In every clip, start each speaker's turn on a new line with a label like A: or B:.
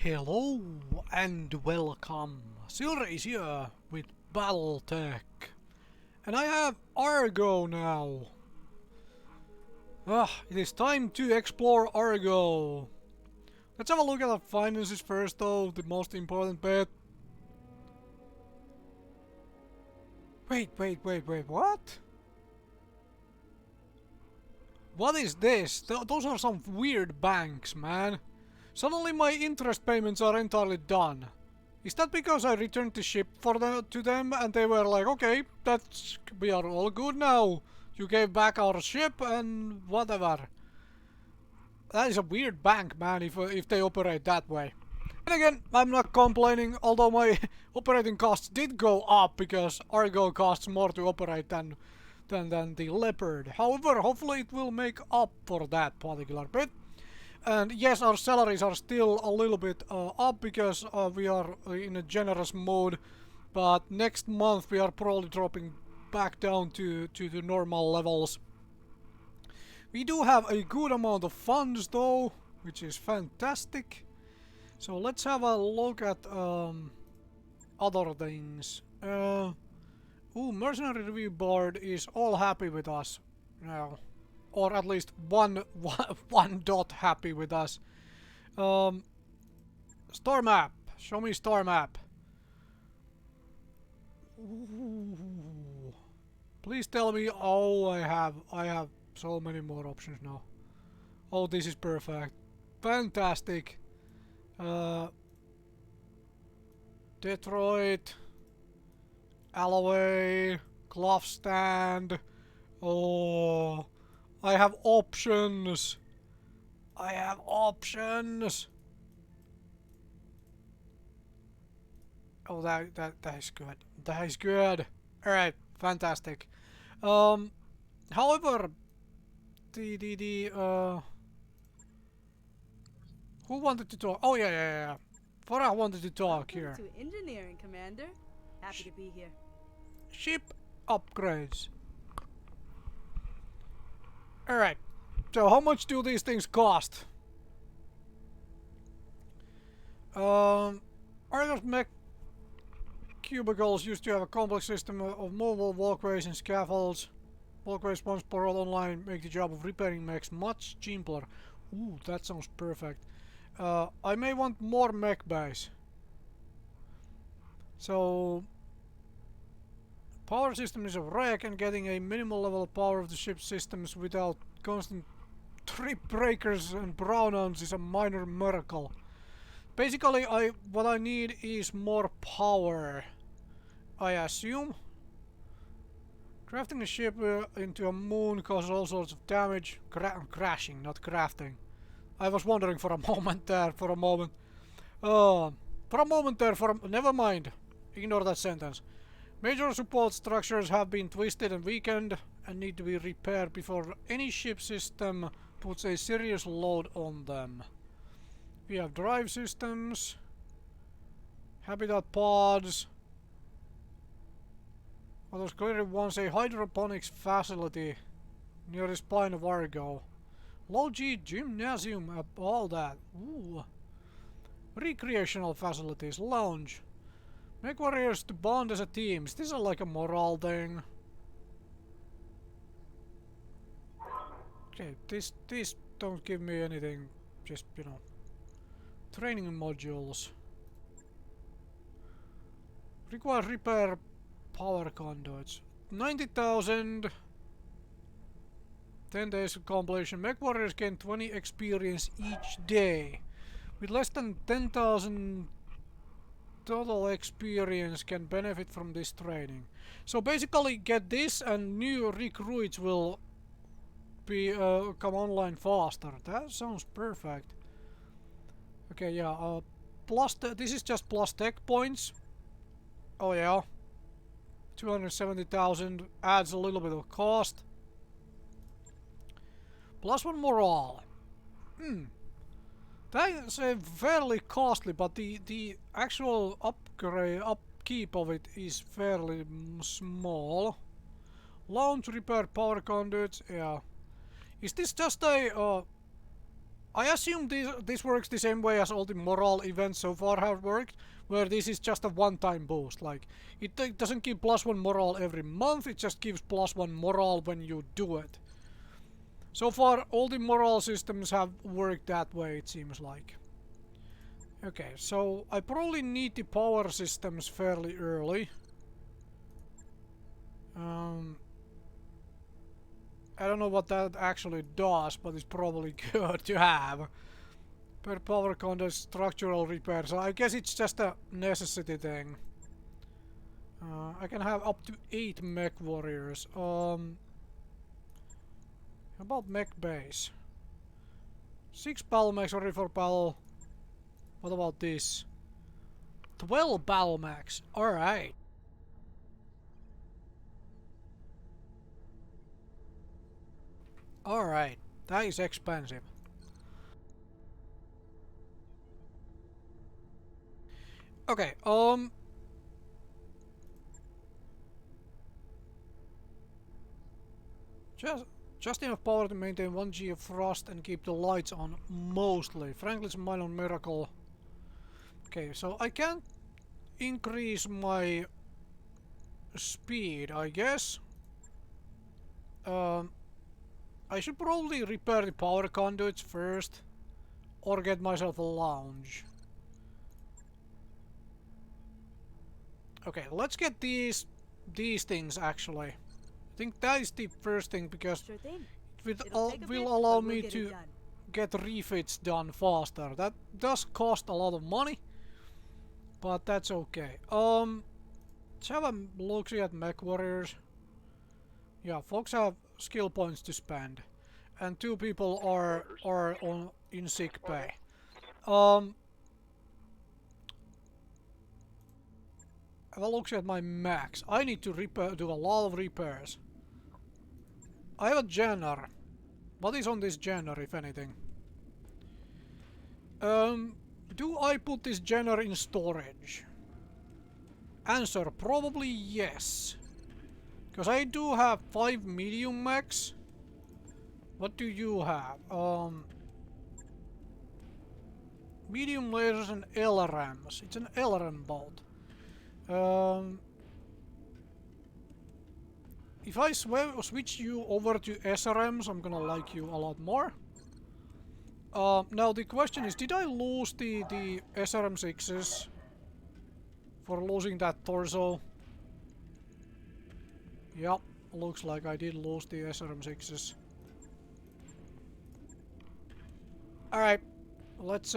A: Hello and welcome. Silrace here with Battletech. And I have Argo now. It is time to explore Argo. Let's have a look at the finances first though, the most important bit. Wait, what? What is this? Those are some weird banks, man. Suddenly my interest payments are entirely done. Is that because I returned the ship to them and they were like, okay, we are all good now. You gave back our ship and whatever. That is a weird bank, man, if they operate that way. And again, I'm not complaining, although my operating costs did go up because Argo costs more to operate than the Leopard. However, hopefully it will make up for that particular bit. And yes, our salaries are still a little bit up because we are in a generous mode. But next month we are probably dropping back down to the normal levels. We do have a good amount of funds though, which is fantastic. So let's have a look at other things. Mercenary Review Board is all happy with us now. Or at least one dot happy with us. Star map. Show me star map. Ooh. Please tell me. Oh, I have so many more options now. Oh, this is perfect. Fantastic. Detroit. Alloway. Glove stand. Oh. I have options. I have options. Oh, that is good. That is good. All right, fantastic. However, who wanted to talk? Oh yeah. Farah wanted to talk here.
B: Welcome to engineering, Commander. Happy to be here.
A: Ship upgrades. Alright, so how much do these things cost? Argos mech cubicles used to have a complex system of movable walkways and scaffolds. Walkways once brought online make the job of repairing mechs much simpler. Ooh, that sounds perfect. I may want more mech bays. So power system is a wreck, and getting a minimal level of power of the ship's systems without constant trip breakers and brownouts is a minor miracle. Basically, what I need is more power, I assume. Crafting a ship into a moon causes all sorts of damage. Crashing, not crafting. I was wondering for a moment there, never mind. Ignore that sentence. Major support structures have been twisted and weakened and need to be repaired before any ship system puts a serious load on them. We have drive systems, habitat pods. Others clearly wants a hydroponics facility near the spine of Argo. Low G gymnasium, all that. Ooh. Recreational facilities, lounge. Mechwarriors to bond as a team. Is this like a morale thing? Okay, these don't give me anything. Just, you know. Training modules. Require repair power conduits. 90,000. 10 days of completion. Mechwarriors gain 20 experience each day. With less than 10,000 total experience can benefit from this training. So basically get this and new recruits will be come online faster. That sounds perfect. Okay, yeah, this is just plus tech points. Oh yeah. 270,000 adds a little bit of cost. Plus one morale. That is fairly costly, but the actual upkeep of it is fairly small. Lounge repair power conduits, yeah. Is this just a I assume this works the same way as all the morale events so far have worked, where this is just a one-time boost. Like, it doesn't give +1 morale every month, it just gives +1 morale when you do it. So far, all the morale systems have worked that way, it seems like. Okay, so I probably need the power systems fairly early. I don't know what that actually does, but it's probably good to have. Per power conduct structural repair, so I guess it's just a necessity thing. I can have up to 8 Mechwarriors. How about mech base? 6 battle mechs ready for battle. What about this? 12 battle mechs. Alright. Alright. That is expensive. Okay, just enough power to maintain 1G of frost and keep the lights on mostly. Franklin's minor miracle. Okay, so I can't increase my speed, I guess. I should probably repair the power conduits first, or get myself a lounge. Okay, let's get these things actually. I think that is the first thing because
B: Sure thing.
A: it
B: It'll take a bit,
A: will allow
B: but we'll
A: me
B: get
A: to
B: it done.
A: get refits done faster. That does cost a lot of money, but that's okay. Let's have a look-see at Mechwarriors. Yeah, folks have skill points to spend, and 2 people are in sick pay. Have a look at my mechs. I need to do a lot of repairs. I have a Jenner. What is on this Jenner, if anything? Do I put this Jenner in storage? Answer, probably yes. Because I do have 5 medium mechs. What do you have? Medium lasers and LRMs. It's an LRM bolt. If I switch you over to SRMs, I'm gonna like you a lot more. Now the question is, did I lose the SRM6s for losing that torso? Yep, looks like I did lose the SRM6s. Alright, let's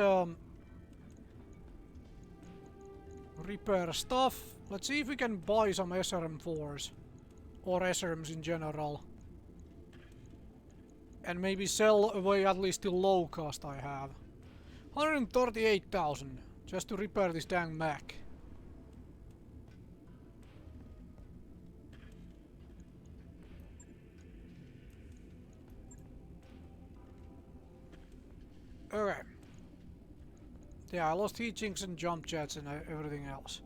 A: repair stuff. Let's see if we can buy some SRM4s. Or SRMs in general. And maybe sell away at least the low cost I have. 138,000 just to repair this dang mech. Okay. Yeah, I lost heat sinks and jump jets and everything else.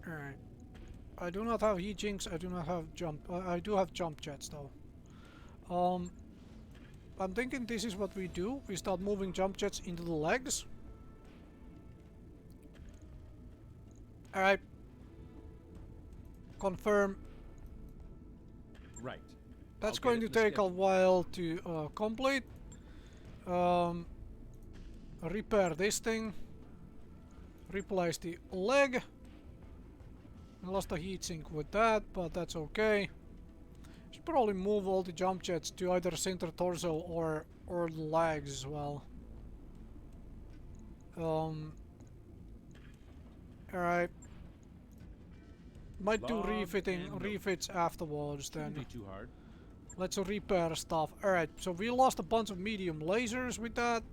A: Alright. I do not have heat sinks, I do not have I do have jump jets though. I'm thinking this is what we do. We start moving jump jets into the legs. Alright. Confirm.
C: Right.
A: That's going to take a while to complete. Repair this thing. Replace the leg. I lost a heatsink with that, but that's okay. Should probably move all the jump jets to either center torso or the legs as well. Alright. Might do refits afterwards then.
C: Shouldn't be too hard.
A: Let's repair stuff. Alright, so we lost a bunch of medium lasers with that.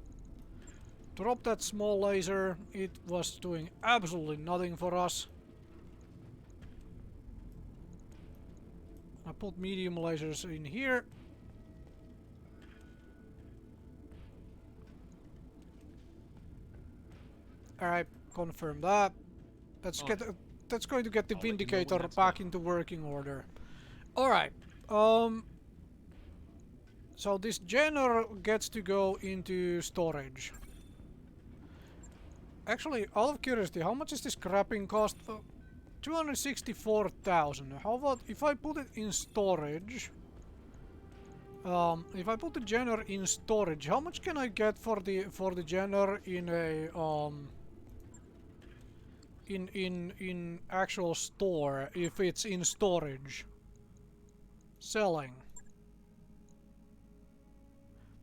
A: Drop that small laser. It was doing absolutely nothing for us. I put medium lasers in here. Alright, confirm that. That's going to get the Vindicator back into working order. Alright. So this Jenner gets to go into storage. Actually, out of curiosity, how much is this scrapping cost? 264,000. How about if I put it in storage? If I put the Jenner in storage, how much can I get for the Jenner in a in actual store if it's in storage? Selling.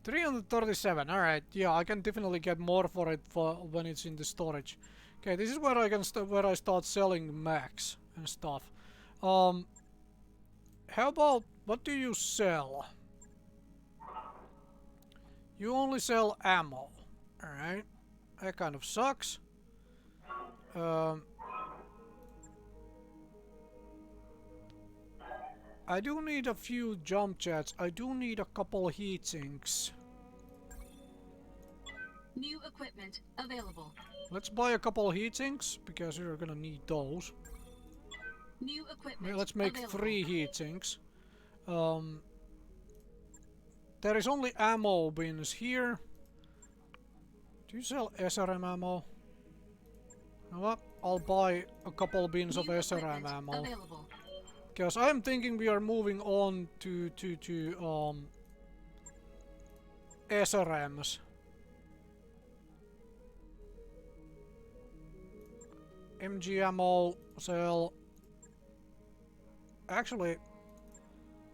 A: 337. All right. Yeah, I can definitely get more for it for when it's in the storage. Okay, this is where I can where I start selling mechs and stuff. How about what do you sell? You only sell ammo. Alright. That kind of sucks. I do need a few jump jets. I do need a couple heat sinks.
C: New equipment available.
A: Let's buy a couple heat sinks because we're gonna need those.
C: New equipment.
A: Let's make
C: available.
A: 3 heat sinks. There is only ammo bins here. Do you sell SRM ammo? You know what? I'll buy a couple bins of SRM ammo.
C: Available.
A: Because I'm thinking we are moving on to SRMs. MG ammo, sell. Actually,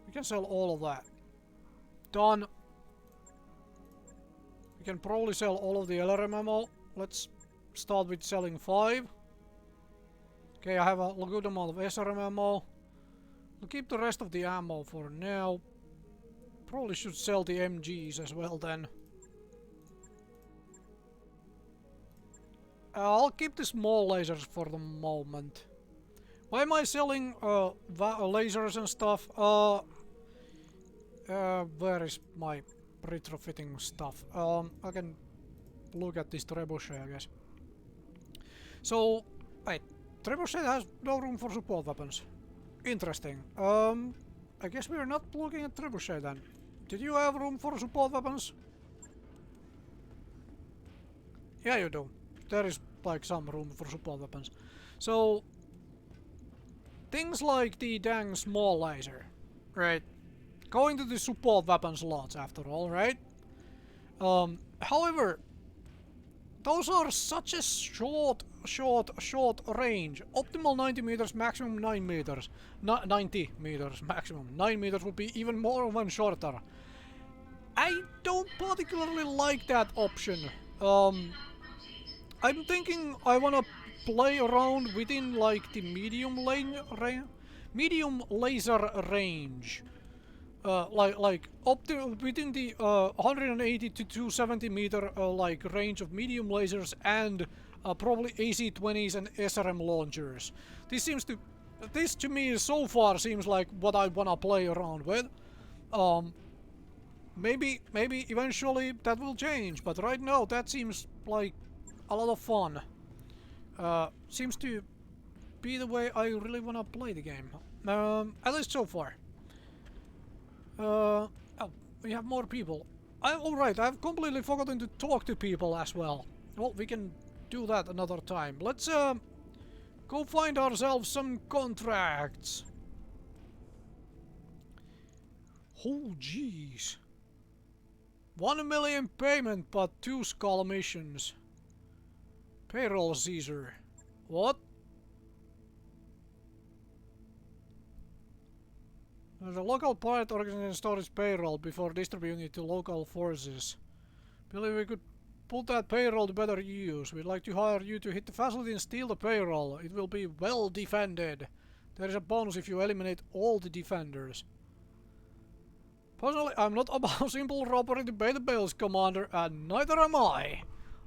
A: we can sell all of that. Done. We can probably sell all of the LRM ammo. Let's start with selling 5. Okay, I have a good amount of SRM ammo. We'll keep the rest of the ammo for now. Probably should sell the MGs as well then. I'll keep the small lasers for the moment. Why am I selling lasers and stuff? Where is my retrofitting stuff? I can look at this trebuchet, I guess. So, wait, trebuchet has no room for support weapons. Interesting. I guess we're not looking at trebuchet then. Did you have room for support weapons? Yeah, you do. There is like some room for support weapons. So, things like the dang small laser, right? Going to the support weapon slots after all, right? However, those are such a short range. Optimal 90 meters, maximum 9 meters. 90 meters maximum. 9 meters would be even more one shorter. I don't particularly like that option. I'm thinking I wanna play around within like the medium laser range. Within the 180 to 270 meter like range of medium lasers and probably AC-20s and SRM launchers. This to me so far seems like what I wanna play around with. Maybe eventually that will change, but right now that seems like a lot of fun. Seems to be the way I really wanna play the game. At least so far. Oh, we have more people. Alright, I've completely forgotten to talk to people as well. Well, we can do that another time. Let's go find ourselves some contracts. Oh, jeez. 1 million payment, but 2 skull missions. Payroll Caesar. What? The local pirate organization stores payroll before distributing it to local forces. Believe we could put that payroll to better use. We'd like to hire you to hit the facility and steal the payroll. It will be well defended. There is a bonus if you eliminate all the defenders. Personally, I'm not about simple robbery to pay the bills, Commander, and neither am I.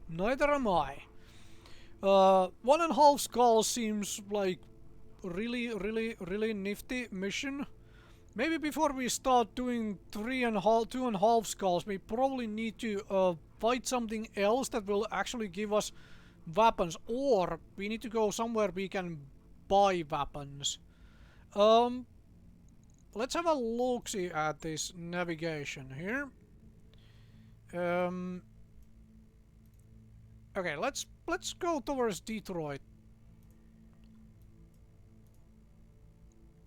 A: Neither am I. 1.5 skulls seems like really nifty mission. Maybe before we start doing 2.5 skulls, we probably need to fight something else that will actually give us weapons, or we need to go somewhere we can buy weapons. let's have a look-see at this navigation here. Okay, let's go towards Detroit.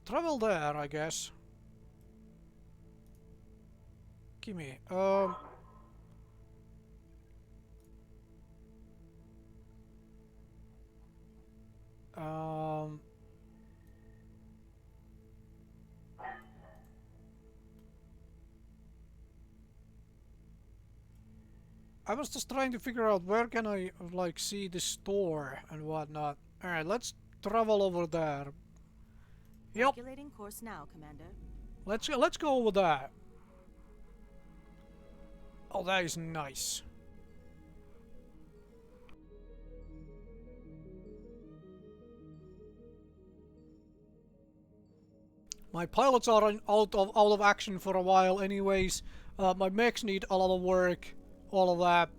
A: Travel there, I guess. Gimme. I was just trying to figure out where can I like see the store and whatnot. Alright, let's travel over there. Yep.
B: Regulating course now, Commander.
A: Let's go over that. Oh, that is nice. My pilots are out of action for a while anyways. My mechs need a lot of work. All of that.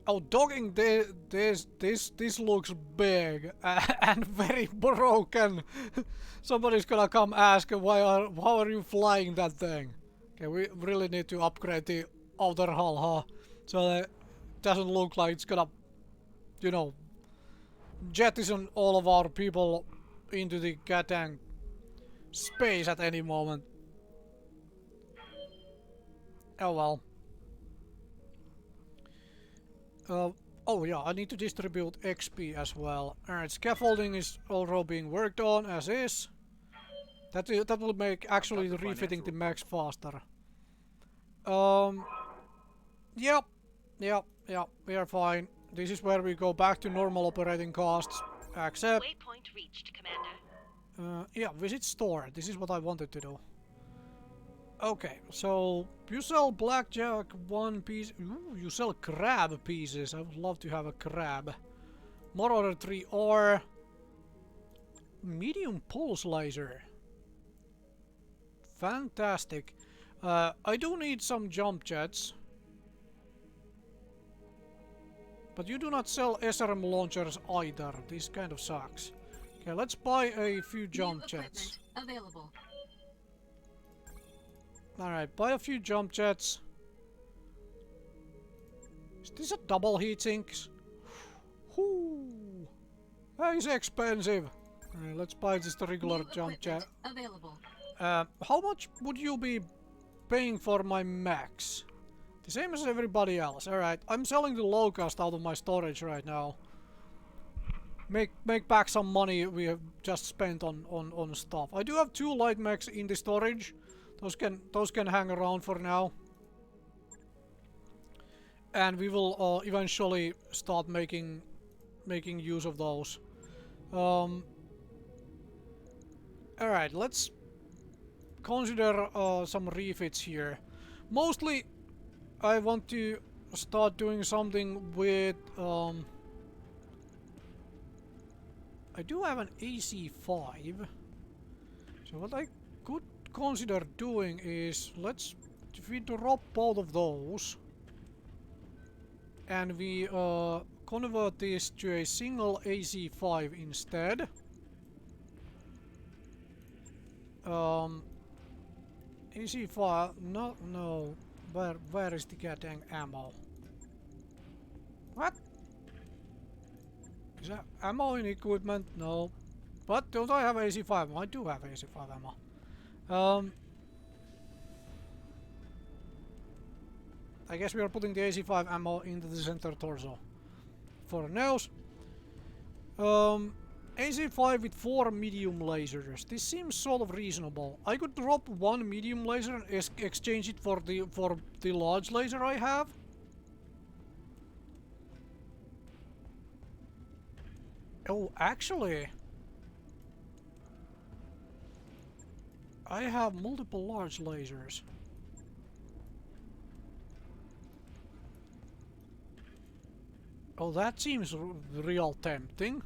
A: Oh, dogging this looks big and very broken. Somebody's gonna come ask how are you flying that thing? Okay, we really need to upgrade the outer hull, huh? So that it doesn't look like it's gonna, you know, jettison all of our people into the goddamn space at any moment. Oh well. Oh yeah, I need to distribute XP as well. Alright, scaffolding is already being worked on as is. That will make actually refitting the mechs faster. Yep, we are fine. This is where we go back to normal operating costs. Accept.
D: Waypoint reached, Commander.
A: Yeah, visit store. This is what I wanted to do. Okay, so you sell blackjack 1 piece. Ooh, you sell crab pieces. I would love to have a crab. Marauder 3 or medium pulse laser. Fantastic. I do need some jump jets. But you do not sell SRM launchers either. This kind of sucks. Okay, let's buy a few jump jets.
C: Available.
A: Alright, buy a few jump jets. Is this a double heatsink? Whoo! That is expensive. Alright, let's buy just a regular jump jet.
C: Available.
A: How much would you be paying for my mechs? The same as everybody else. Alright, I'm selling the low cost out of my storage right now. Make back some money we have just spent on stuff. I do have 2 light mechs in the storage. Those can hang around for now. And we will eventually start making use of those. Alright, let's consider some refits here. Mostly I want to start doing something with I do have an AC5. So what I could consider doing is if we drop both of those and we convert this to a single AC5 instead. AC5, no, where is the goddamn ammo? What? Is that ammo in equipment? No. But don't I have AC5? I do have AC5 ammo. I guess we are putting the AC5 ammo into the center torso. For nose. AC5 with 4 medium lasers. This seems sort of reasonable. I could drop 1 medium laser and exchange it for the large laser I have. Oh, actually, I have multiple large lasers. Oh, that seems real tempting.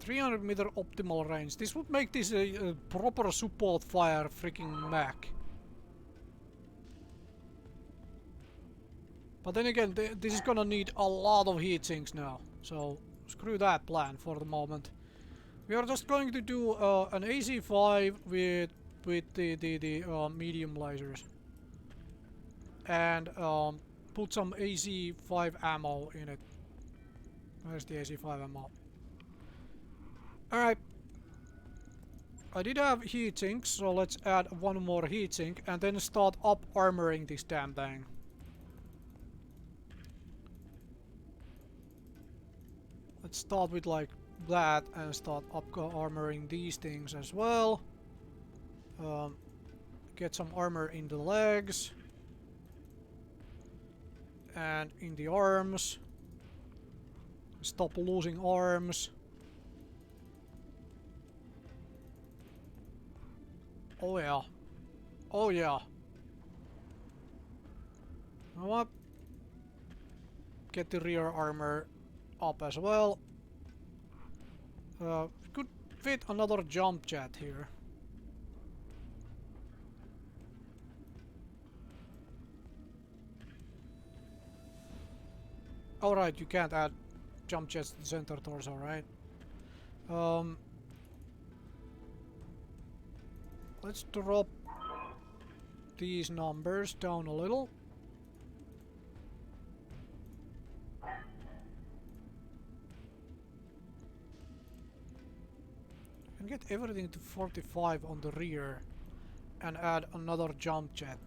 A: 300-meter optimal range. This would make this a proper support fire freaking mech. But then again, this is gonna need a lot of heat sinks now. So, screw that plan for the moment. We are just going to do an AC5 with the medium lasers. And put some AC5 ammo in it. Where's the AC5 ammo? Alright. I did have heat sinks, so let's add one more heat sink and then start up armoring this damn thing. Let's start with like that and start up armoring these things as well. Get some armor in the legs. And in the arms. Stop losing arms. Oh yeah. Oh yeah. You know what? Get the rear armor up as well. Could fit another jump jet here. Alright, you can't add jump jets to the center torso, right? Let's drop these numbers down a little. And get everything to 45 on the rear and add another jump jet.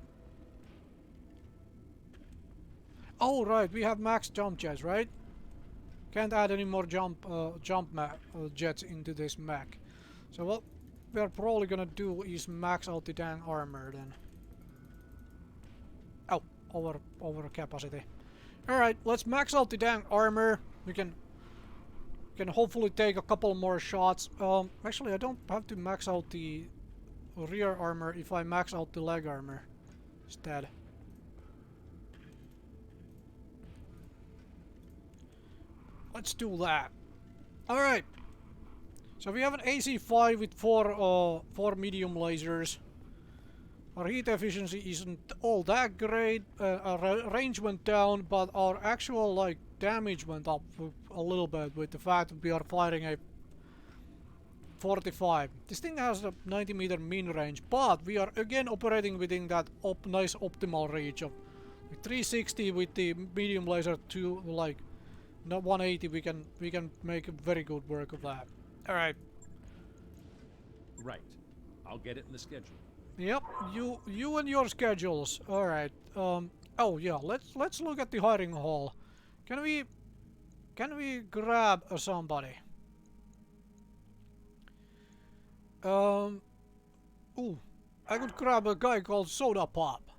A: Oh right, we have max jump jets, right? Can't add any more jump jets into this mech. So what we are probably gonna do is max out the dang armor then. Oh, over capacity. Alright, let's max out the dang armor. We can hopefully take a couple more shots. Actually I don't have to max out the rear armor if I max out the leg armor instead. Let's do that. Alright. So we have an AC5 with four medium lasers. Our heat efficiency isn't all that great. Our range went down, but our actual like damage went up a little bit with the fact that we are firing a 45. This thing has a 90 meter min range, but we are again operating within that nice optimal range of like 360 with the medium laser to like not 180. We can make very good work of that. All right.
E: Right. I'll get it in the schedule.
A: Yep. You and your schedules. All right. Oh yeah. Let's look at the hiring hall. Can we grab somebody? Ooh, I could grab a guy called Soda Pop.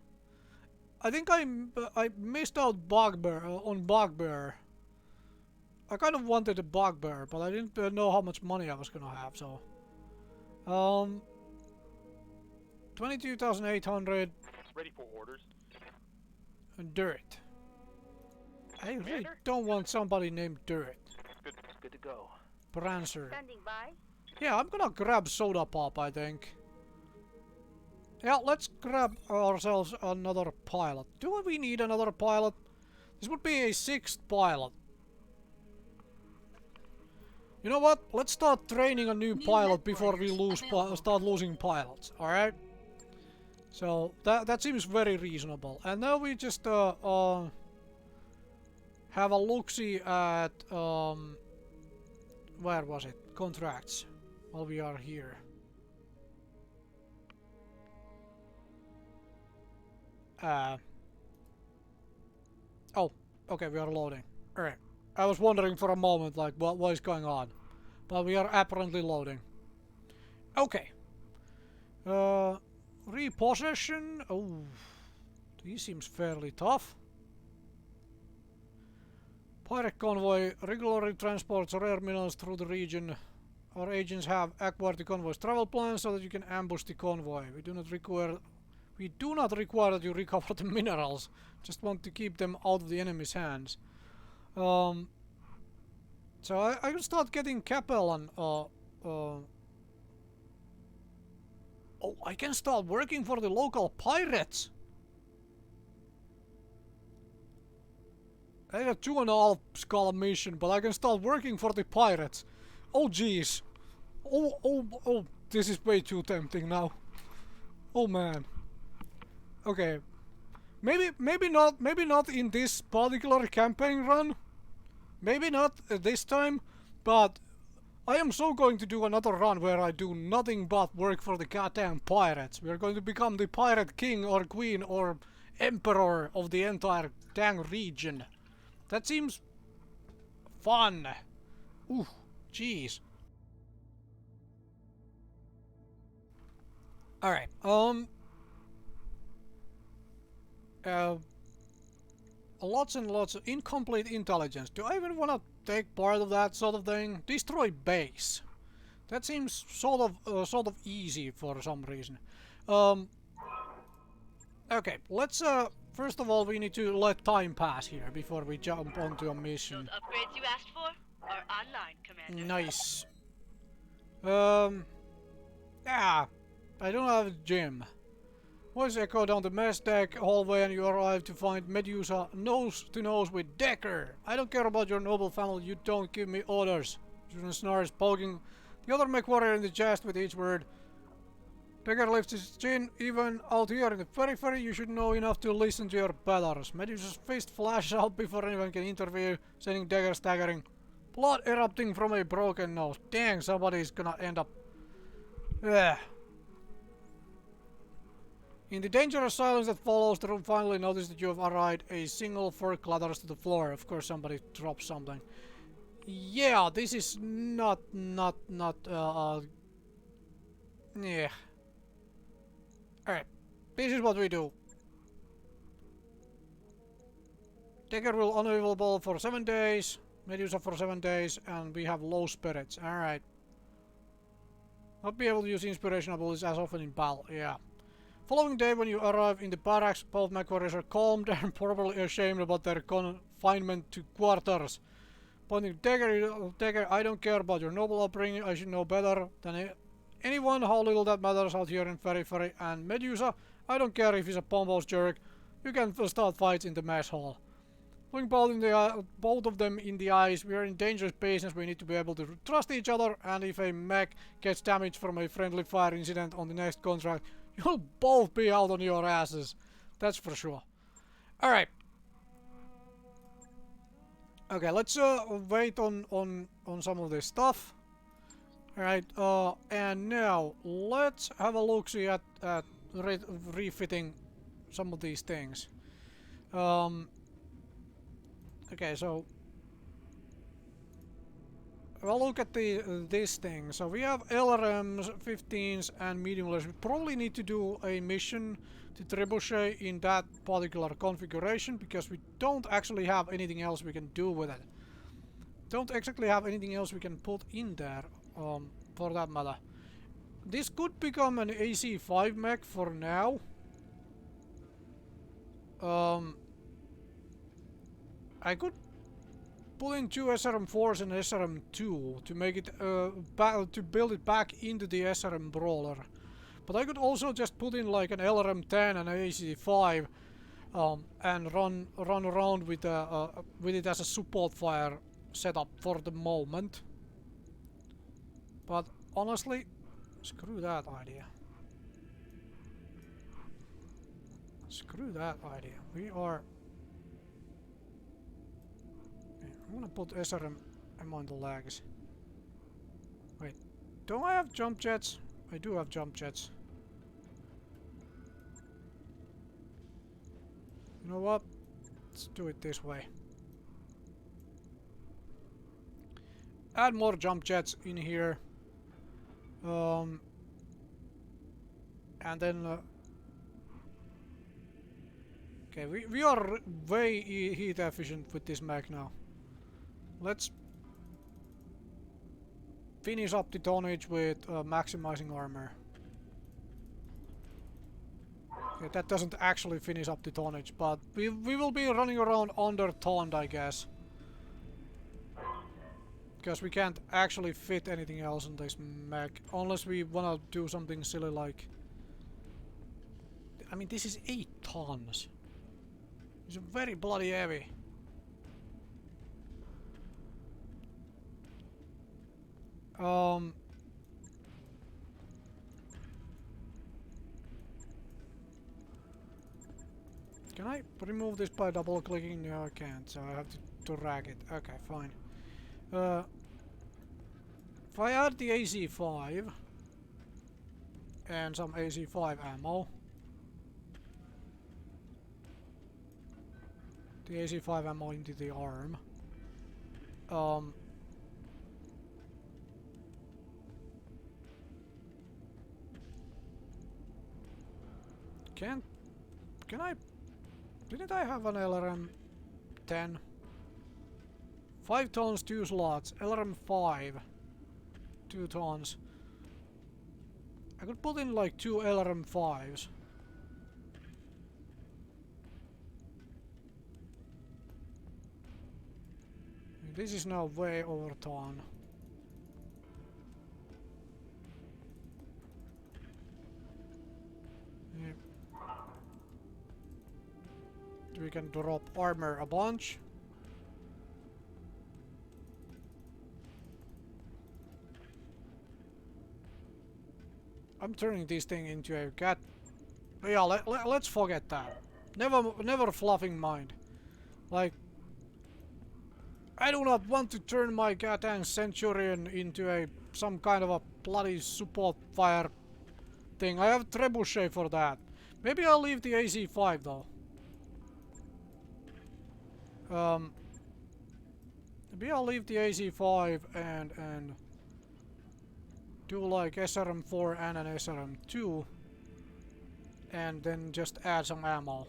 A: I think I missed out on Bugbear. I kind of wanted a Bugbear, but I didn't know how much money I was gonna have, so 22,800.
F: Ready for orders.
A: Dirt. I really don't want somebody named Dirt.
F: Good to go.
A: Prancer.
B: Standing by.
A: Yeah, I'm gonna grab Soda Pop, I think. Yeah, let's grab ourselves another pilot. Do we need another pilot? This would be a 6th pilot. You know what? Let's start training a new pilot before we start losing pilots. Alright? So, that seems very reasonable. And now we just have a look-see at where was it? Contracts. While we are here. Oh, okay, we are loading. Alright. I was wondering for a moment, like, what is going on? But we are apparently loading. Okay. Repossession. Oh, he seems fairly tough. Pirate convoy regularly transports rare minerals through the region. Our agents have acquired the convoy's travel plans so that you can ambush the convoy. We do not require that you recover the minerals. Just want to keep them out of the enemy's hands. So I can start getting Capellan. Oh, I can start working for the local pirates. I got 2.5 skull mission, but I can start working for the pirates. Oh jeez. Oh, this is way too tempting now. Oh man. Okay. Maybe not in this particular campaign run. Maybe not this time, but I am so going to do another run where I do nothing but work for the goddamn pirates. We are going to become the pirate king or queen or emperor of the entire dang region. That seems fun. Ooh, jeez. Alright, lots and lots of incomplete intelligence. Do I even want to take part of that sort of thing? Destroy base. That seems sort of easy for some reason. Okay, let's first of all we need to let time pass here before we jump onto a mission.
D: Those upgrades you asked for are online, Commander.
A: Nice. Yeah, I don't have a gym. Voice echo down the mess deck hallway and you arrive to find Medusa nose to nose with Decker. I don't care about your noble family, you don't give me orders. Susan snarls, poking the other Mechwarrior in the chest with each word. Decker lifts his chin. Even out here in the periphery, you should know enough to listen to your betters. Medusa's fist flashes out before anyone can interfere, sending Decker staggering. Blood erupting from a broken nose. Dang, somebody's gonna end up... Ugh. In the dangerous silence that follows, the room finally notices that you have arrived. A single fork clatters to the floor. Of course somebody drops something. Yeah, this is not, yeah. Alright, this is what we do. Decker will unavailable for 7 days, Medusa for 7 days, and we have low spirits. Alright. Not be able to use inspiration abilities as often in battle, yeah. Following day, when you arrive in the barracks, both Mechwarriors are calmed and probably ashamed about their confinement to quarters. Pointing to Decker, I don't care about your noble upbringing, I should know better than anyone how little that matters out here in periphery. And Medusa, I don't care if he's a pompous jerk, you can start fights in the mess hall. Looking both of them in the eyes, we are in dangerous business, we need to be able to trust each other, and if a mech gets damaged from a friendly fire incident on the next contract, you'll both be out on your asses. That's for sure. Alright. Okay, let's wait on some of this stuff. Alright, and now let's have a look-see at refitting some of these things. Okay, so we'll look at this thing. So we have LRMs, 15s, and medium-lers. We probably need to do a mission to Trebuchet in that particular configuration because we don't actually have anything else we can do with it. Don't exactly have anything else we can put in there, for that matter. This could become an AC5 mech for now. I could put in 2 SRM4s and SRM2 to make it to build it back into the SRM brawler. But I could also just put in like an LRM10 and an AC5 and run around with it as a support fire setup for the moment. But honestly, screw that idea. Screw that idea. We are... I'm gonna put SRM on the legs. Wait, do I have jump jets? I do have jump jets. You know what? Let's do it this way. Add more jump jets in here. And then... okay, we are way heat efficient with this mech now. Let's finish up the tonnage with maximizing armor. Okay, that doesn't actually finish up the tonnage, but we will be running around under tonned, I guess. Because we can't actually fit anything else in this mech, unless we wanna do something silly like... I mean, this is 8 tons. It's very bloody heavy. Can I remove this by double clicking? No, I can't, so I have to drag it. Okay, fine. If I add the AC5 and some AC5 ammo, the AC5 ammo into the arm, can I? Didn't I have an LRM 10? 5 tons, 2 slots. LRM 5, 2 tons. I could put in like 2 LRM 5s. This is now way over ton. Yeah. We can drop armor a bunch. I'm turning this thing into a cat. Yeah, let's forget that. Never fluffing mind. Like, I do not want to turn my goddamn Centurion into some kind of a bloody support fire thing. I have trebuchet for that. Maybe I'll leave the AC5 though. Maybe I'll leave the AC5 and do like SRM4 and an SRM2 and then just add some ammo.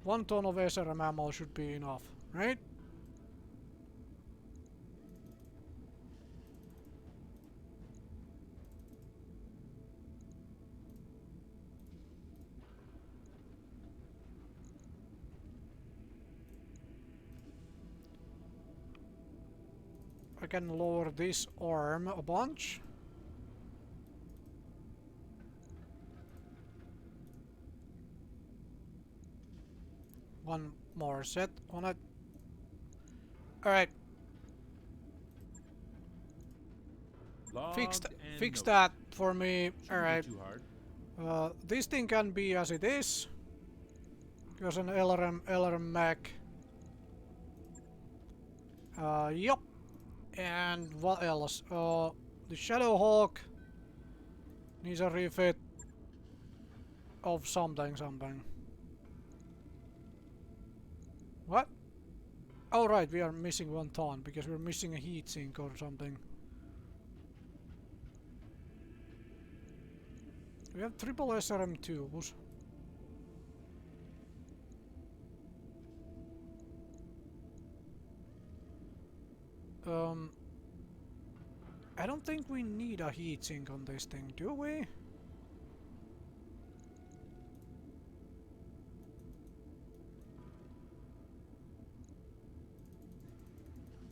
A: 1 ton of SRM ammo should be enough, right? I can lower this arm a bunch. One more set on it. Alright. Fix that for me. Alright. This thing can be as it is. Because an LRM mech. Yup. And what else? The Shadowhawk needs a refit of something. What? Oh right, we are missing 1 ton because we're missing a heatsink or something. We have triple SRM2s. I don't think we need a heatsink on this thing, do we?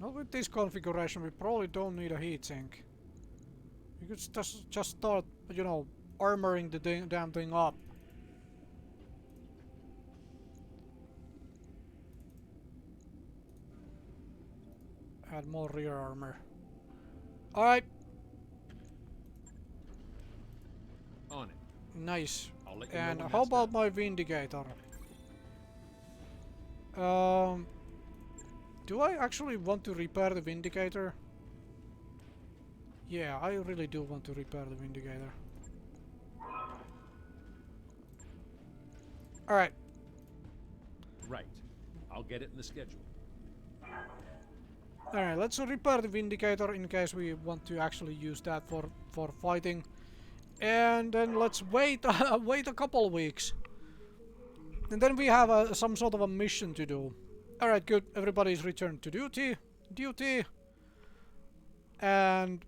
A: Not with this configuration, we probably don't need a heatsink. You could just start, you know, armoring the damn thing up. Add more rear armor. Alright.
E: On it.
A: Nice.
E: I'll let you
A: And
E: know when
A: how
E: that's
A: about
E: done.
A: my Vindicator? Do I actually want to repair the Vindicator? Yeah, I really do want to repair the Vindicator. Alright.
E: Right. I'll get it in the schedule.
A: Alright, let's repair the Vindicator in case we want to actually use that for fighting. And then let's wait wait a couple weeks. And then we have some sort of a mission to do. Alright, good. Everybody's returned to duty. And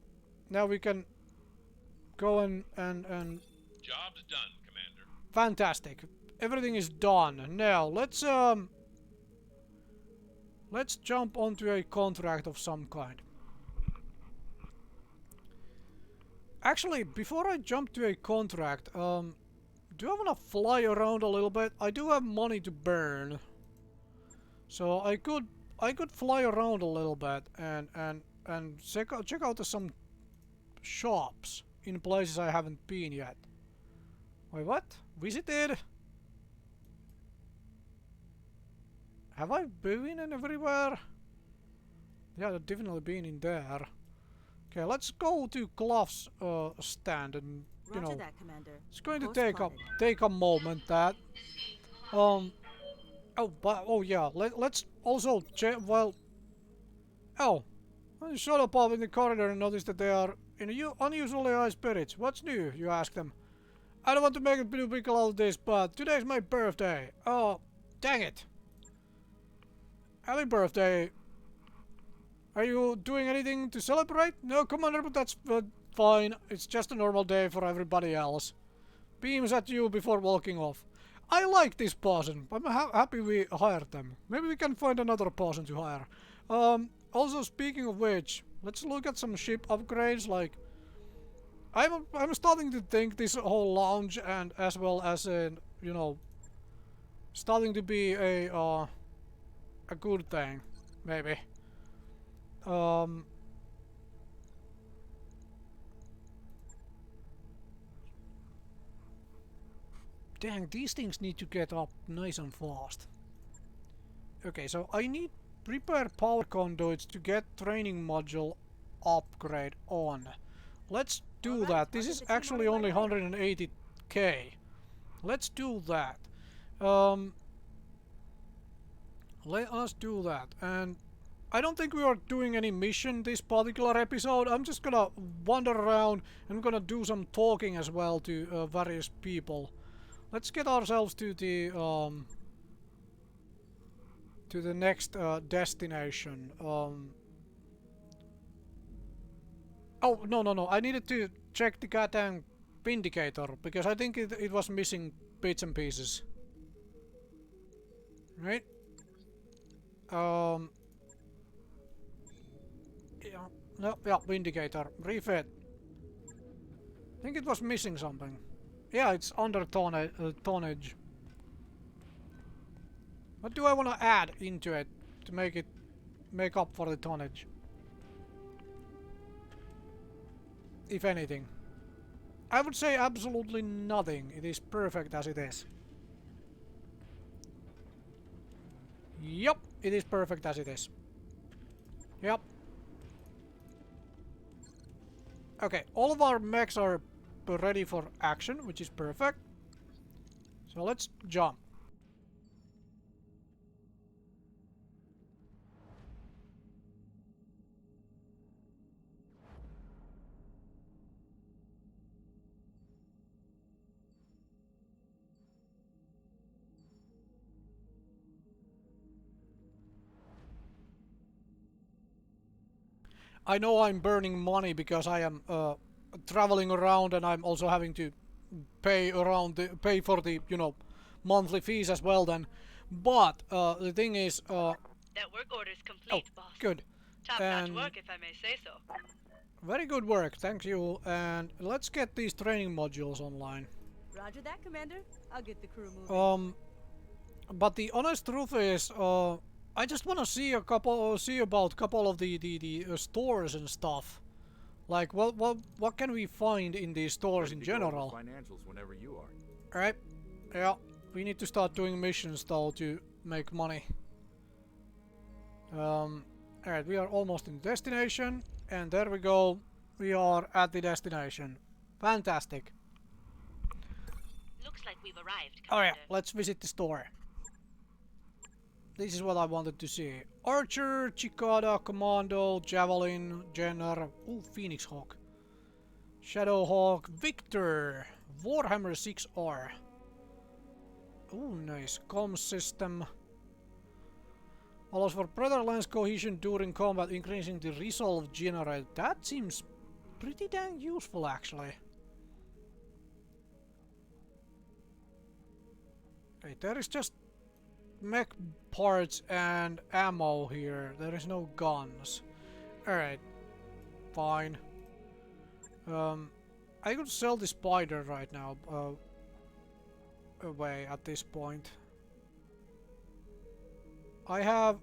A: now we can go and
E: Job's done, Commander.
A: fantastic. Everything is done. Now let's jump onto a contract of some kind. Actually, before I jump to a contract, do I wanna fly around a little bit? I do have money to burn. So I could fly around a little bit and check out some shops in places I haven't been yet. Wait, what? visited? Have I been in everywhere? Yeah, I've definitely been in there. Okay, let's go to Clough's stand and, you
B: Roger
A: know,
B: that, Commander.
A: it's going to
B: Course
A: take
B: plotted.
A: take a moment that oh but oh yeah, let's also check. Well, oh, I showed up in the corridor and noticed that they are in unusually high spirits. What's new? You ask them. I don't want to make a big deal out of this, but today's my birthday. Oh, dang it! Happy birthday! Are you doing anything to celebrate? No, Commander, but that's fine. It's just a normal day for everybody else. Beams at you before walking off. I like this person. I'm happy we hired them. Maybe we can find another person to hire. Also, speaking of which, let's look at some ship upgrades. Like, I'm starting to think this whole lounge and as well as in, you know, starting to be a good thing, maybe. Dang, these things need to get up nice and fast. Okay, so I need prepare power conduits to get training module upgrade on. Let's do
B: Alright,
A: that. This
B: I'll
A: is
B: get the team
A: actually
B: on it
A: only
B: right
A: 180k. Let's do that. Let us do that. And I don't think we are doing any mission this particular episode. I'm just gonna wander around and I'm gonna do some talking as well to various people. Let's get ourselves to the next destination. Oh, no. I needed to check the goddamn indicator because I think it was missing bits and pieces. Right? Yeah, no, yeah, indicator. Refit. I think it was missing something. Yeah, it's under tonnage. What do I want to add into it to make up for the tonnage? If anything. I would say absolutely nothing. It is perfect as it is. Yup, it is perfect as it is. Yup. Okay, all of our mechs are ready for action, which is perfect. So let's jump. I know I'm burning money because I am traveling around and I'm also having to pay for the, you know, monthly fees as well then. But the thing is
D: That work order is complete,
A: oh,
D: boss.
A: good.
D: Top-notch
A: And
D: work, if I may say so.
A: very good work, thank you. And let's get these training modules online.
B: Roger that, Commander. I'll get the crew moving.
A: But the honest truth is, I just want to see about a couple of the stores and stuff. Like, what can we find in these stores in general?
E: Financials whenever you are.
A: Alright, yeah, we need to start doing missions though to make money. Alright, we are almost in destination, and there we go. We are at the destination. Fantastic.
D: Looks like we've arrived,
A: Oh yeah,
D: Commander.
A: let's visit the store. This is what I wanted to see. Archer, Cicada, Commando, Javelin, Jenner, ooh, Phoenix Hawk, Shadow Hawk, Victor, Warhammer 6R. Ooh, nice. Comm system. Allows for better lens cohesion during combat, increasing the resolve generated. That seems pretty dang useful, actually. Okay, there is just mech parts and ammo here. There is no guns. Alright. Fine. I could sell the spider right now. Away at this point. I have,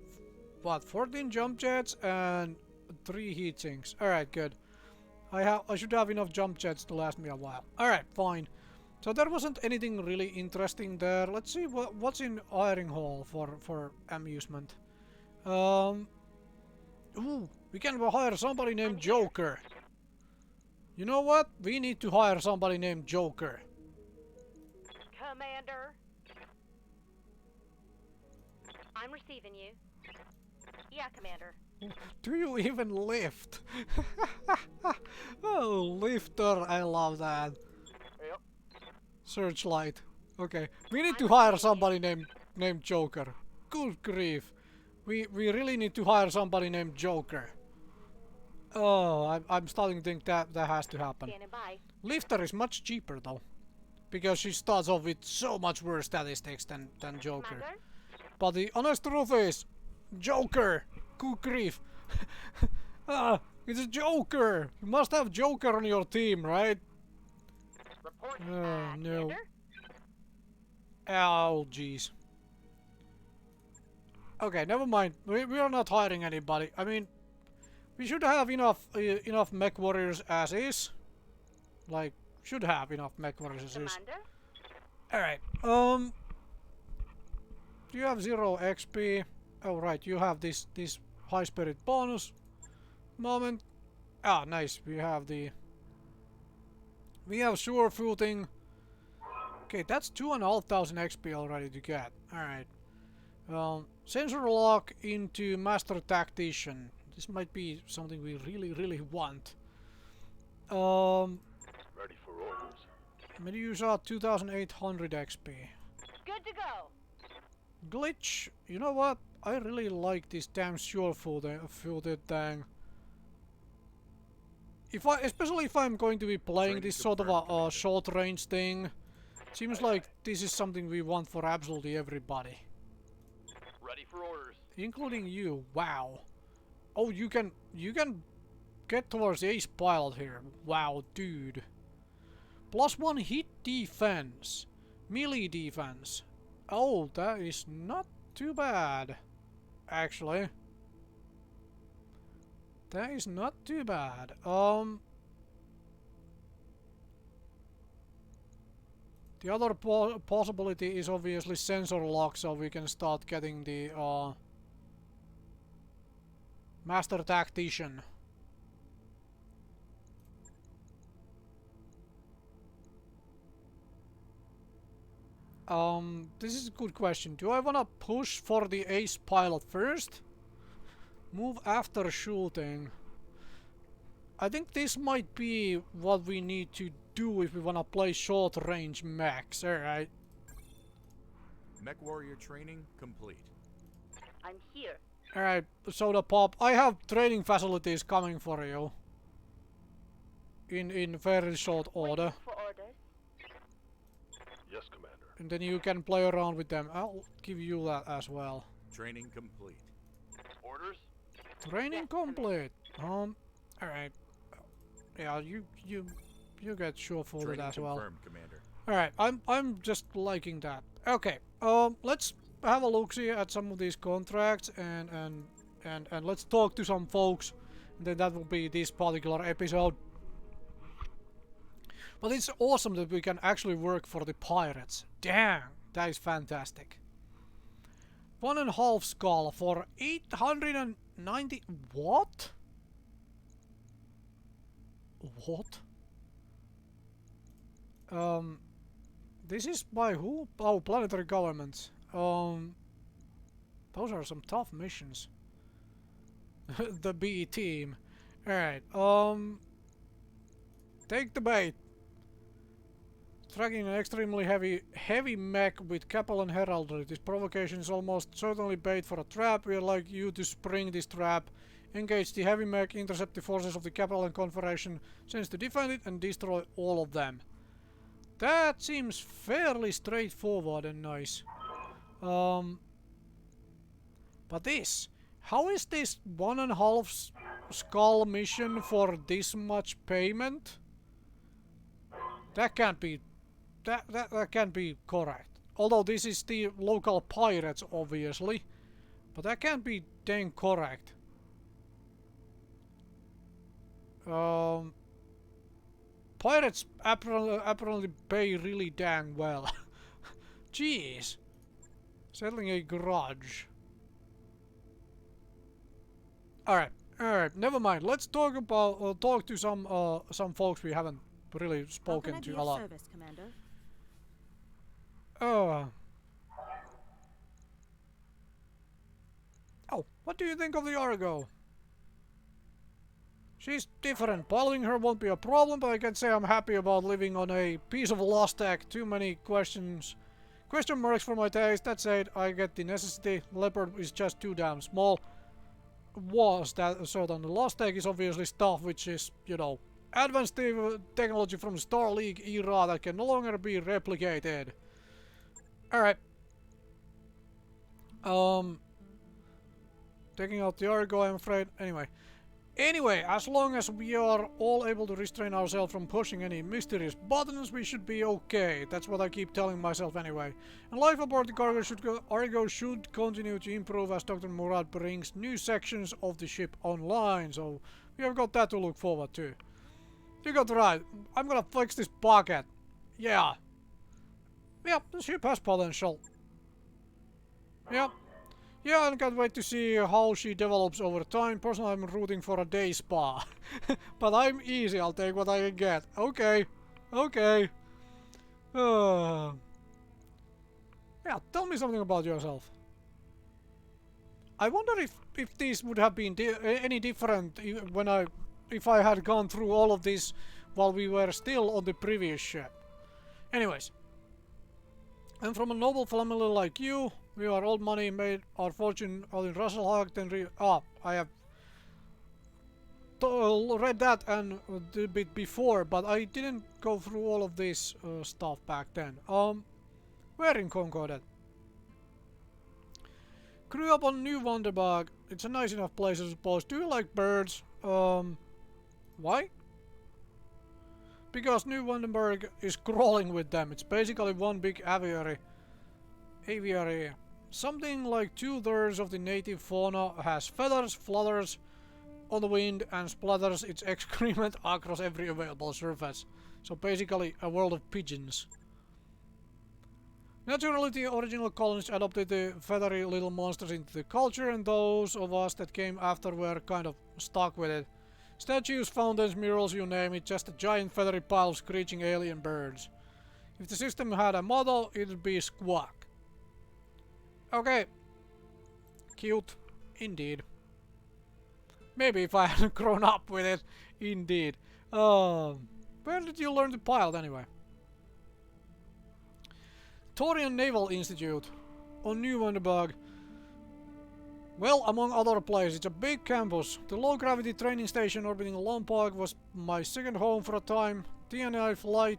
A: what, 14 jump jets and 3 heat sinks. Alright, good. I should have enough jump jets to last me a while. Alright, fine. So there wasn't anything really interesting there. Let's see what's in hiring hall for amusement. Ooh, we can hire somebody named Joker. You know what? We need to hire somebody named Joker.
G: Commander. I'm receiving you. Yeah, Commander.
A: Do you even lift? Oh, lifter, I love that.
F: Yep.
A: Searchlight. Okay, we need to hire somebody named Joker. Good grief. We really need to hire somebody named Joker. Oh, I'm starting to think that has to happen.
G: Standing by.
A: Lifter is much cheaper though, because she starts off with so much worse statistics than Joker.
G: Commander.
A: But the honest truth is, Joker! Good grief! It's a Joker! You must have Joker on your team, right?
F: Report.
A: Oh no.
G: Commander.
A: Oh jeez. Okay, never mind. We are not hiring anybody. I mean, we should have enough Mechwarriors as is. Like, should have enough Mechwarriors as is.
G: Commander.
A: Alright, you have 0 XP. Oh right, you have this high spirit bonus moment. Ah, nice. We have sure footing. Okay, that's 2,500 XP already to get. Alright. Sensor lock into Master Tactician. This might be something we really want.
F: Ready for orders.
A: Medusa 2,800 XP.
G: Good to go.
A: Glitch, you know what? I really like this damn sure-footed thing. Especially if I'm going to be playing this sort of a short-range thing, seems like this is something we want for absolutely everybody,
F: Ready for orders.
A: including you. Wow. Oh, you can get towards ace pilot here. Wow, dude. +1 hit defense, melee defense. Oh, that is not too bad, actually. That is not too bad. The other possibility is obviously sensor lock, so we can start getting the Master Tactician. This is a good question. Do I wanna push for the ace pilot first? Move after shooting. I think this might be what we need to do if we wanna play short range mechs, alright?
E: Mechwarrior training complete.
G: I'm here.
A: Alright, Soda Pop, I have training facilities coming for you. In very short order.
G: Waiting for orders.
F: Yes, Commander.
A: And then you can play around with them. I'll give you that as well.
E: Training complete.
F: Orders.
A: Training
G: Yes,
A: complete. Alright. Yeah, you get sure-footed
E: Training
A: as well.
E: confirmed, Commander.
A: Alright, I'm just liking that. Okay, let's have a look-see at some of these contracts and let's talk to some folks. And then that will be this particular episode. But it's awesome that we can actually work for the pirates. Damn, that is fantastic. 1.5 skull for 890. What? What? This is by who? Oh, planetary governments. Those are some tough missions. The B team. Alright, take the bait. Tracking an extremely heavy mech with Capellan heraldry. This provocation is almost certainly bait for a trap. We would like you to spring this trap. Engage the heavy mech, intercept the forces of the Capellan Confederation, sends to defend it, and destroy all of them. That seems fairly straightforward and nice. But this, how is this 1.5 skull mission for this much payment? That can't be, that can't be correct. Although this is the local pirates, obviously, but that can't be dang correct. Pirates apparently pay really dang well. Jeez. Settling a grudge. Alright, never mind. Let's talk about talk to some folks we haven't really spoken to a lot.
B: Service, Commander?
A: Oh, what do you think of the Argo? She's different. Piloting her won't be a problem, but I can say I'm happy about living on a piece of lost tech. Too many question marks for my taste. That said, I get the necessity. Leopard is just too damn small. Was that certain? The lost tech is obviously stuff which is, you know, advanced technology from the Star League era that can no longer be replicated. Alright. Taking out the Argo, I'm afraid. Anyway, as long as we are all able to restrain ourselves from pushing any mysterious buttons, we should be okay. That's what I keep telling myself anyway. And life aboard the Argo should continue to improve as Dr. Murad brings new sections of the ship online, so we have got that to look forward to. You got right. I'm gonna fix this bucket. Yeah. Yep, the ship has potential. Yep. Yeah, I can't wait to see how she develops over time. Personally, I'm rooting for a day spa. But I'm easy, I'll take what I can get. Okay. Okay. Yeah, tell me something about yourself. I wonder if this would have been any different if I had gone through all of this while we were still on the previous ship. Anyways. I'm from a noble family like you. We are old money, made our fortune out in Russelhag, then I have read that and a bit before, but I didn't go through all of this stuff back then. Where in Concordat? Grew up on New Wonderburg. It's a nice enough place, I suppose. Do you like birds? Why? Because New Wonderburg is crawling with them. It's basically one big aviary. Something like 2/3 of the native fauna has feathers, flutters on the wind, and splatters its excrement across every available surface. So basically a world of pigeons. Naturally, the original colonists adopted the feathery little monsters into the culture, and those of us that came after were kind of stuck with it. Statues, fountains, murals, you name it, just a giant feathery pile of screeching alien birds. If the system had a motto, it'd be Squawk. Okay. Cute. Indeed. Maybe if I hadn't grown up with it. Indeed. Where did you learn to pilot anyway? Torian Naval Institute. On New Wonderburg. Well, among other places, it's a big campus. The low-gravity training station orbiting Lompoc was my second home for a time. TNI flight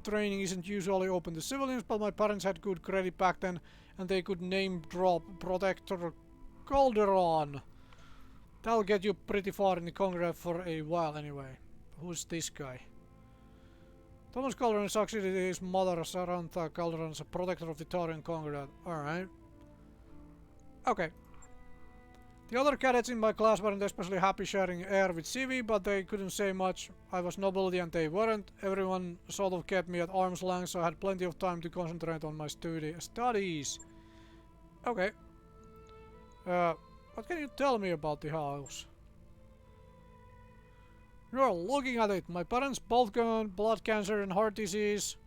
A: training isn't usually open to civilians, but my parents had good credit back then, and they could name-drop Protector Calderon. That'll get you pretty far in the Congress for a while anyway. Who's this guy? Thomas Calderon succeeded his mother, Sarantha Calderon, as a protector of the Taurian Congress. Alright. Okay. The other cadets in my class weren't especially happy sharing air with CV, but they couldn't say much. I was nobility and they weren't. Everyone sort of kept me at arm's length, so I had plenty of time to concentrate on my studies. Okay. What can you tell me about the house? You're looking at it. My parents both got blood cancer and heart disease.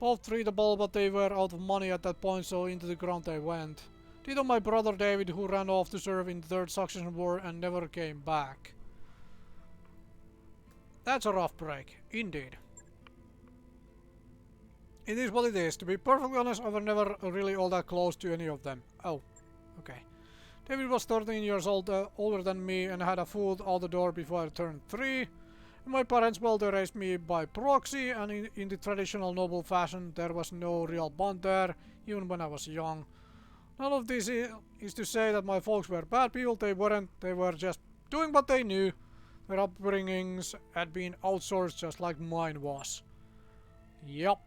A: Both treatable, but they were out of money at that point, so into the ground they went. Ditto my brother David, who ran off to serve in the Third Succession War and never came back. That's a rough break, indeed. It is what it is. To be perfectly honest, I was never really all that close to any of them. Oh, okay. David was 13 years old, older than me, and had a foot out the door before I turned 3. And my parents, well, they raised me by proxy, and in the traditional noble fashion, there was no real bond there, even when I was young. None of this is to say that my folks were bad people, they weren't. They were just doing what they knew. Their upbringings had been outsourced just like mine was. Yup.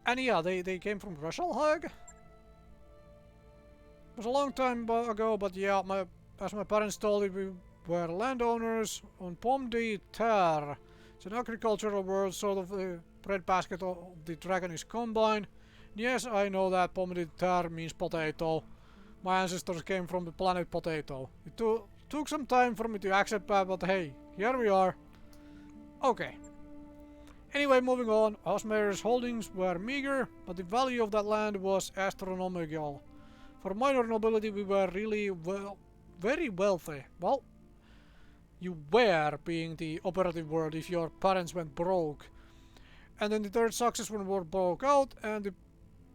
A: And yeah, they came from Russelhag. It was a long time ago, but yeah, as my parents told me, we were landowners on Pomme de Terre. It's an agricultural world, sort of the breadbasket of the dragon is combined. Yes, I know that Pomidittar means potato. My ancestors came from the planet Potato. It took some time for me to accept that, but hey, here we are. Okay. Anyway, moving on. Osmer's holdings were meager, but the value of that land was astronomical. For minor nobility, we were really very wealthy. Well, you were, being the operative word, if your parents went broke. And then the third successful war broke out, and the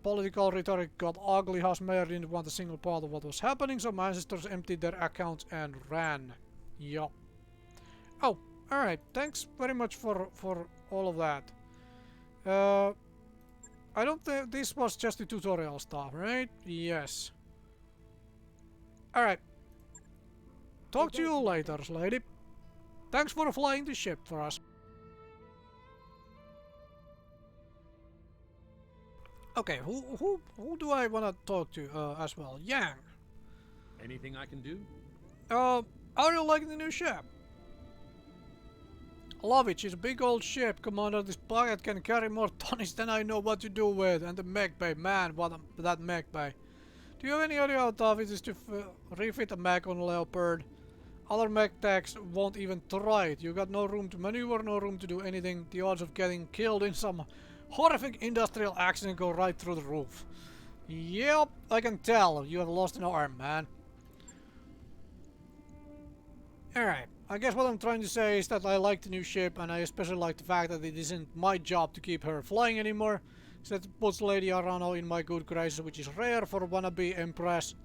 A: political rhetoric got ugly. Osmer didn't want a single part of what was happening, so my ancestors emptied their accounts and ran. Yup. Oh, alright. Thanks very much for all of that. I don't think this was just the tutorial stuff, right? Yes. Alright. Talk to you later, lady. Thanks for flying the ship for us. Okay, who do I wanna talk to as well? Yang.
E: Anything I can do?
A: Are you liking the new ship? Love it, she's a big old ship, Commander. This bucket can carry more tonnage than I know what to do with. And the mech bay, man, what that mech bay. Do you have any idea how tough it is to refit a mech on Leopard? Other mech techs won't even try it. You got no room to maneuver, no room to do anything. The odds of getting killed in some horrific industrial accident go right through the roof. Yep, I can tell. You have lost an arm, man. Alright, I guess what I'm trying to say is that I like the new ship, and I especially like the fact that it isn't my job to keep her flying anymore. So that puts Lady Arano in my good graces, which is rare for a wannabe Empress.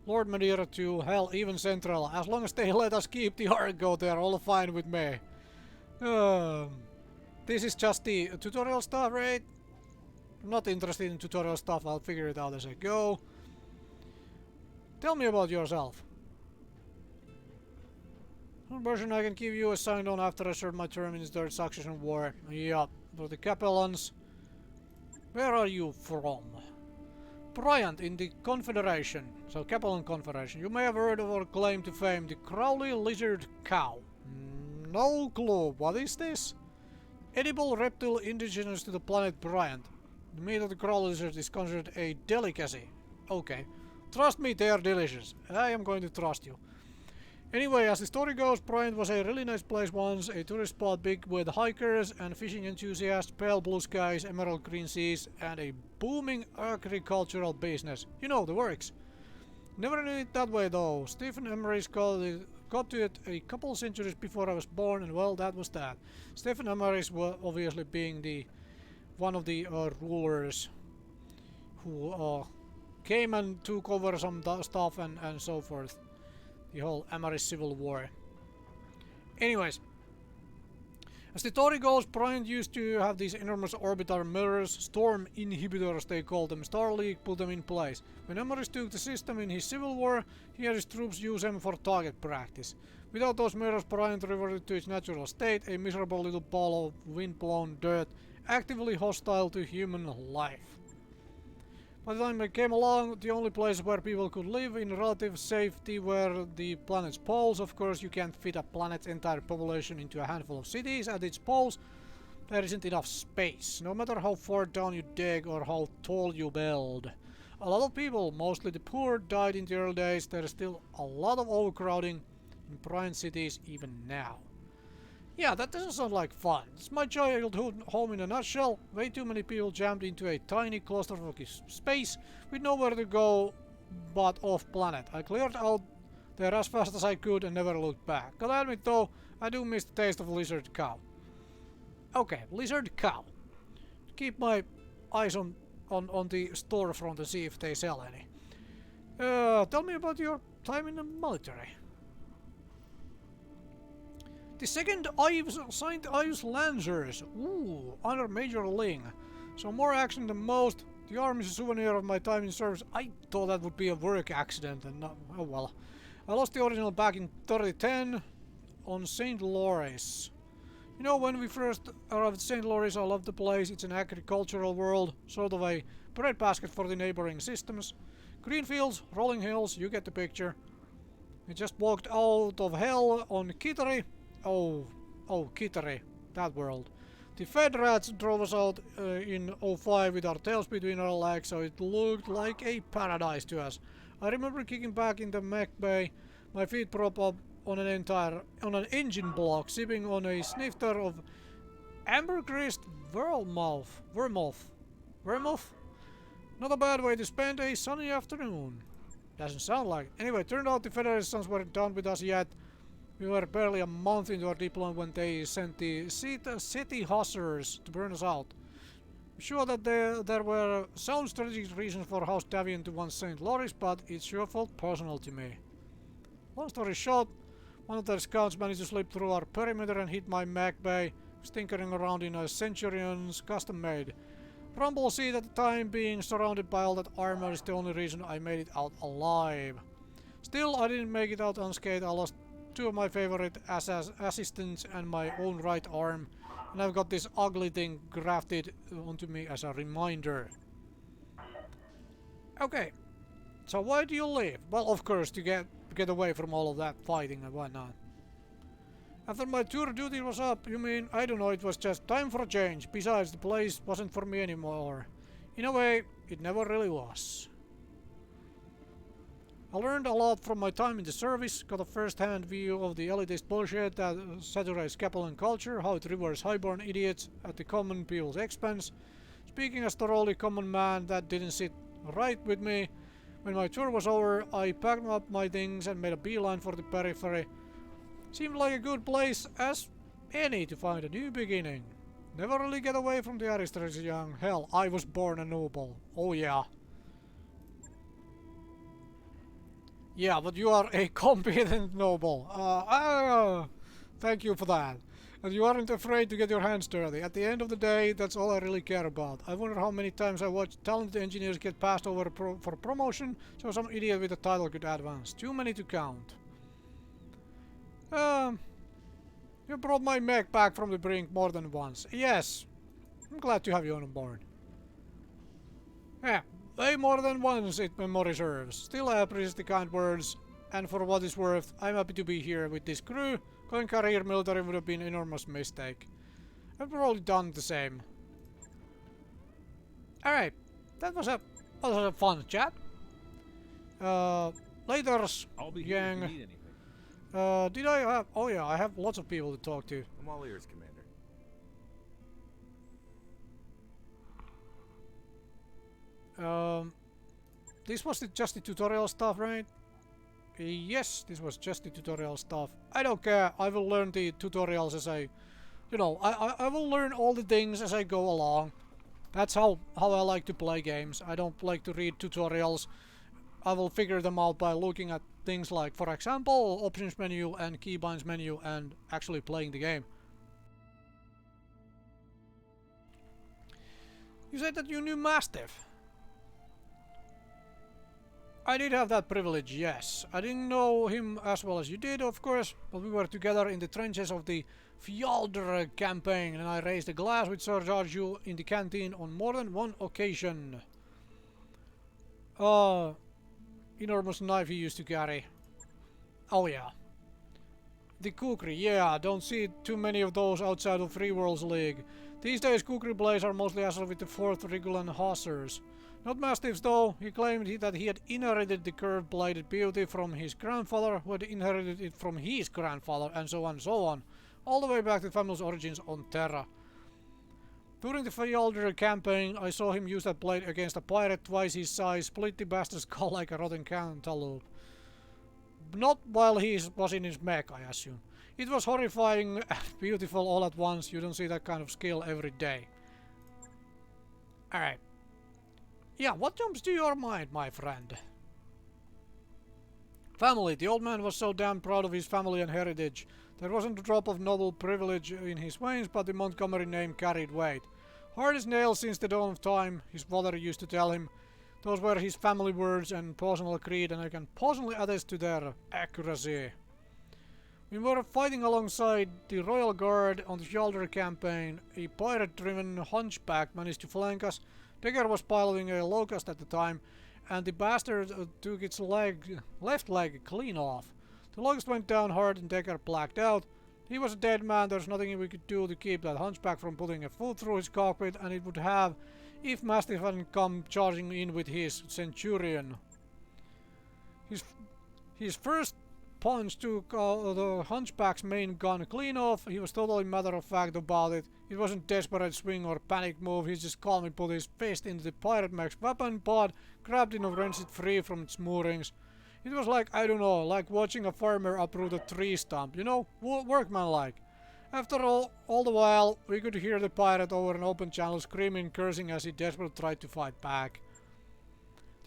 A: Lord Madeira too, hell, even Central. As long as they let us keep the Argo, they're all fine with me. This is just the tutorial stuff, right? I'm not interested in tutorial stuff, I'll figure it out as I go. Tell me about yourself. One version I can give you assigned on after I serve my term in the Third Succession War. Yup, for the Capellans. Where are you from? Bryant in the Confederation. So Capellan Confederation. You may have heard of or claim to fame the Crowley Lizard Cow. No clue. What is this? Edible reptile indigenous to the planet Bryant. The meat of the Crowley lizard is considered a delicacy. Okay. Trust me, they are delicious. I am going to trust you. Anyway, as the story goes, Bryant was a really nice place once, a tourist spot big with hikers and fishing enthusiasts, pale blue skies, emerald green seas, and a booming agricultural business. You know, the works. Never knew it that way though. Stephen Emery's got to it a couple centuries before I was born, and well, that was that. Stephen Emery's was obviously being the one of the rulers who came and took over some stuff and so forth. The whole Amari Civil War. Anyways, as the story goes, Bryant used to have these enormous orbital mirrors, storm inhibitors they called them. Star League put them in place. When Amaris took the system in his Civil War, he had his troops use them for target practice. Without those mirrors, Bryant reverted to its natural state, a miserable little ball of wind-blown dirt, actively hostile to human life. By the time I came along, the only place where people could live in relative safety were the planet's poles. Of course, you can't fit a planet's entire population into a handful of cities at its poles. There isn't enough space, no matter how far down you dig or how tall you build. A lot of people, mostly the poor, died in the early days. There is still a lot of overcrowding in prime cities even now. Yeah, that doesn't sound like fun. It's my childhood home in a nutshell. Way too many people jammed into a tiny claustrophobic space with nowhere to go but off planet. I cleared out there as fast as I could and never looked back. Gotta admit though, I do miss the taste of lizard cow. Okay, lizard cow. Keep my eyes on the storefront to see if they sell any. Tell me about your time in the military. The second Saint Ives Lancers. Ooh, under Major Ling. So more action than most. The arm is a souvenir of my time in service. I thought that would be a work accident and not, oh well. I lost the original back in 3010 on St. Lawrence. You know, when we first arrived at St. Lawrence, I loved the place. It's an agricultural world, sort of a breadbasket for the neighboring systems. Green fields, rolling hills, you get the picture. We just walked out of hell on Kittery. Oh, Kittery. that world. The Fed rats drove us out in '05 with our tails between our legs, so it looked like a paradise to us. I remember kicking back in the mech bay, my feet prop up on an engine block, sipping on a snifter of ambergris vermouth. Not a bad way to spend a sunny afternoon. Doesn't sound like it. Anyway, turned out the Federalists weren't done with us yet. We were barely a month into our deployment when they sent the city hussars to burn us out. I'm sure that there were sound strategic reasons for House Davian to want St. Loris, but it sure felt personal to me. Long story short, one of their scouts managed to slip through our perimeter and hit my mech bay, tinkering around in a Centurion's custom-made rumble seat at the time. Being surrounded by all that armor is the only reason I made it out alive. Still, I didn't make it out unscathed. I lost two of my favorite assistants and my own right arm, and I've got this ugly thing grafted onto me as a reminder. Okay, so why do you leave? Well, of course, to get away from all of that fighting and whatnot. After my tour duty was up, you mean, I don't know, it was just time for a change. Besides, the place wasn't for me anymore. In a way, it never really was. I learned a lot from my time in the service, got a first-hand view of the elitist bullshit that saturates Capellan culture, how it rewards highborn idiots at the common people's expense. Speaking as thoroughly common man, that didn't sit right with me. When my tour was over, I packed up my things and made a beeline for the periphery. Seemed like a good place as any to find a new beginning. Never really get away from the aristocracy young. Hell, I was born a noble. Oh yeah. Yeah, but you are a competent noble. Thank you for that. And you aren't afraid to get your hands dirty. At the end of the day, that's all I really care about. I wonder how many times I watched talented engineers get passed over for promotion so some idiot with a title could advance. Too many to count. You brought my mech back from the brink more than once. Yes, I'm glad to have you on board. Yeah, way more than once, it memory serves. Still, I appreciate the kind words, and for what it's worth, I'm happy to be here with this crew. Going career military would have been an enormous mistake. I've probably done the same. Alright, that was a fun chat. Laters,
E: I'll be here if
A: gang.
E: you need anything.
A: Did I have... Oh yeah, I have lots of people to talk to.
H: I'm all ears, Commander.
A: This was just the tutorial stuff, right? Yes, this was just the tutorial stuff. I don't care. I will learn the tutorials as I... You know, I will learn all the things as I go along. That's how I like to play games. I don't like to read tutorials. I will figure them out by looking at things like, for example, options menu and keybinds menu and actually playing the game. You said that you knew Mastiff. I did have that privilege, yes. I didn't know him as well as you did, of course, but we were together in the trenches of the Fjaldr campaign, and I raised a glass with Sir Jarju in the canteen on more than one occasion. Enormous knife he used to carry. Oh yeah. The kukri, yeah, don't see too many of those outside of Free Worlds League. These days kukri blades are mostly associated with the 4th Regulan Hussars. Not Mastiffs though. He claimed that he had inherited the curved bladed beauty from his grandfather, who had inherited it from his grandfather, and so on and so on. All the way back to the family's origins on Terra. During the Fjaldr campaign, I saw him use that blade against a pirate twice his size, split the bastard's skull like a rotten cantaloupe. Not while he was in his mech, I assume. It was horrifying and beautiful all at once. You don't see that kind of skill every day. Alright. Yeah, what jumps to your mind, my friend? Family. The old man was so damn proud of his family and heritage. There wasn't a drop of noble privilege in his veins, but the Montgomery name carried weight. Hard as nails since the dawn of time, his father used to tell him. Those were his family words and personal creed, and I can personally attest to their accuracy. We were fighting alongside the Royal Guard on the Fjaldr campaign. A pirate-driven hunchback managed to flank us. Decker was piloting a Locust at the time, and the bastard took its left leg clean off. The Locust went down hard and Decker blacked out. He was a dead man, there's nothing we could do to keep that hunchback from putting a foot through his cockpit, and it would have if Mastiff hadn't come charging in with his Centurion. His first punch took the hunchback's main gun clean off. He was totally matter of fact about it. It wasn't desperate swing or panic move, he just calmly put his fist into the pirate mech's weapon pod, grabbed it and wrenched it free from its moorings. It was like, I don't know, like watching a farmer uproot a tree stump, you know, workmanlike. After all the while, we could hear the pirate over an open channel screaming and cursing as he desperately tried to fight back.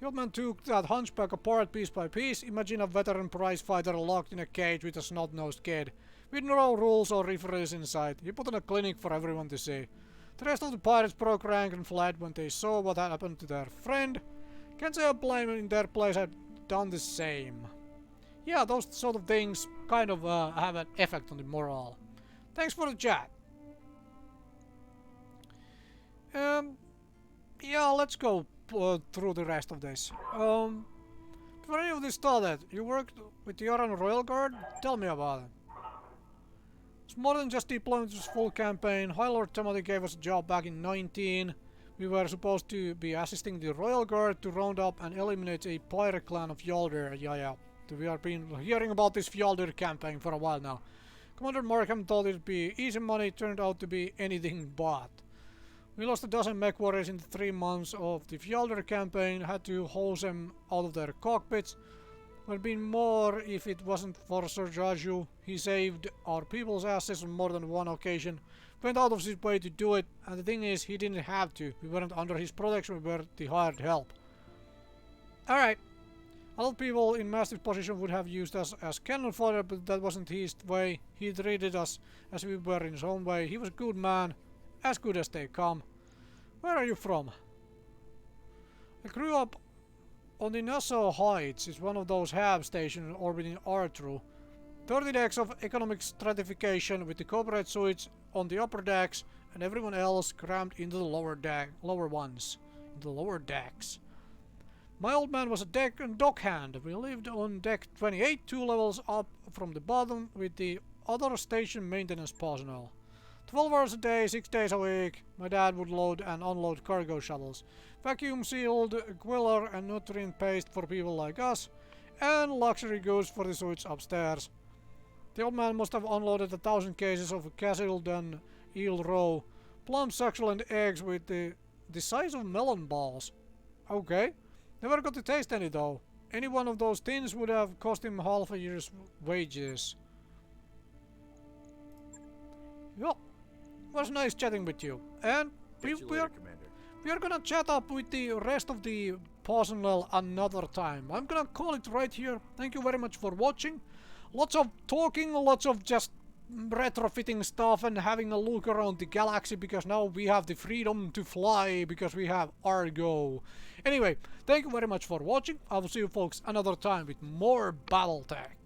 A: The old man took that hunchback apart piece by piece. Imagine a veteran prize fighter locked in a cage with a snot-nosed kid, with no rules or referees inside. He put on a clinic for everyone to see. The rest of the pirates broke rank and fled when they saw what had happened to their friend. Can't say I blame them, in their place had done the same. Yeah, those sort of things kind of have an effect on the morale. Thanks for the chat. Yeah, let's go through the rest of this. Before any of this started, you worked with the Oran Royal Guard? Tell me about it. It's more than just deployment to this full campaign. High Lord Timothy gave us a job back in 19. We were supposed to be assisting the Royal Guard to round up and eliminate a pirate clan of Yalder. Yeah. We have been hearing about this Yalder campaign for a while now. Commander Markham thought it'd be easy money, turned out to be anything but. We lost a dozen Mechwarriors in the 3 months of the Yalder campaign, had to hose them out of their cockpits. Would have been more if it wasn't for Sir Raju. He saved our people's asses on more than one occasion. Went out of his way to do it, and the thing is, he didn't have to. We weren't under his protection, we were the hired help. Alright. A lot of people in Mastiff's position would have used us as cannon fodder, but that wasn't his way. He treated us as we were in his own way. He was a good man, as good as they come. Where are you from? I grew up on the Nassau Heights. It's one of those HAB stations orbiting Artru. 30 decks of economic stratification with the corporate suites on the upper decks and everyone else crammed into the lower decks. My old man was a deck and dockhand. We lived on deck 28, 2 levels up from the bottom, with the other station maintenance personnel. 12 hours a day, 6 days a week. My dad would load and unload cargo shuttles. Vacuum sealed quiller and nutrient paste for people like us, and luxury goods for the suites upstairs. The old man must have unloaded 1,000 cases of Casildon eel roe, plum succulent eggs with the size of melon balls. Okay. Never got to taste any though. Any one of those tins would have cost him half a year's wages. Well, was nice chatting with you. And we are gonna chat up with the rest of the personnel another time. I'm gonna call it right here. Thank you very much for watching. Lots of talking, lots of just retrofitting stuff and having a look around the galaxy, because now we have the freedom to fly because we have Argo. Anyway, thank you very much for watching. I will see you folks another time with more Battletech.